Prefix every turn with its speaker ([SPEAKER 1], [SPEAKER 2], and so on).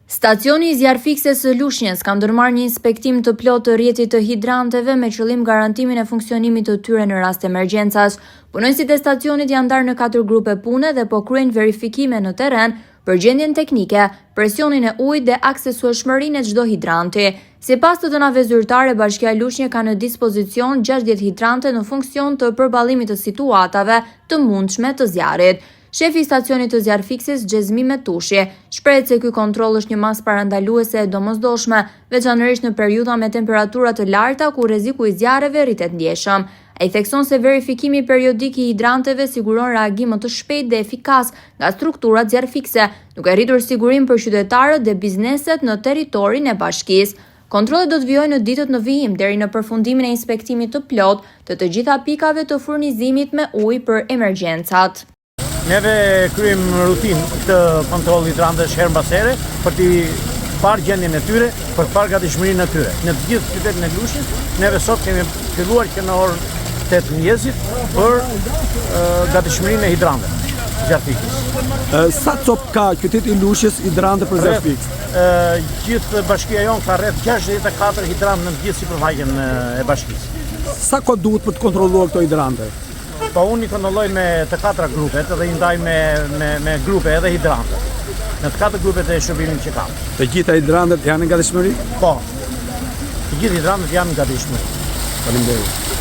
[SPEAKER 1] Stacioni i zjarfikses së Lushnjës ka ndërmarrë një inspektim të plotë të rrjetit të hidranteve me qëllim garantimin e funksionimit të tyre në rast emergjencas. Punojësit e stacionit janë ndarë në 4 grupe pune dhe po kryejnë verifikime në terren për gjendjen teknike, presionin e ujit dhe aksesueshmërinë e çdo hidranti. Sipas të dhënave zyrtare, Bashkia e Lushnjës ka në dispozicion 60 hidrante në funksion të përballimit të situatave të mundshme të zjarrit. Shefi i stacionit të zjarfiksis, Xhezmi Metushi, shprehet se ky kontroll është një masë parandaluese e domosdoshme, veçanërisht në periudha me temperatura të larta ku rreziku i zjarreve rritet ndjeshëm. Ai thekson se verifikimi periodik i hidranteve siguron reagim më të shpejtë dhe efikas nga strukturat zjarfikse, duke rritur sigurim për qytetarët dhe bizneset në territorin e bashkisë. Kontrollet do të vijojnë në ditët në vijim deri në përfundimin e inspektimit të plotë të gjitha pikave të furnizimit me ujë për emergjencat.
[SPEAKER 2] Neve kryem rutinë këtë kontroll hidrantësh herë mbas here për të parë gjendjen e tyre, për të parë gatishmërinë e tyre. Në të gjithë qytetin e Lushnjës, neve sot kemi filluar që në orën 8 mëngjesit për gatishmërinë e hidrantëve zjarfikës.
[SPEAKER 3] Sa cop ka qyteti i Lushnjës hidrante për zjarfikës?
[SPEAKER 2] Gjithë bashkia jonë ka rreth 64 hidrantë në të gjithë sipërfaqen e bashkisë.
[SPEAKER 3] Sa kohë duhet për të kontrolluar këto hidrante?
[SPEAKER 2] Po unë i kontrolloj me të 4 grupet dhe i ndaj me grupe edhe hidrantët. Në të 4 grupet e shërbimit që kam.
[SPEAKER 3] Të gjitha hidrantet janë në gatishmëri?
[SPEAKER 2] Po. Të gjithë hidrantët janë në gatishmëri.
[SPEAKER 3] Faleminderit.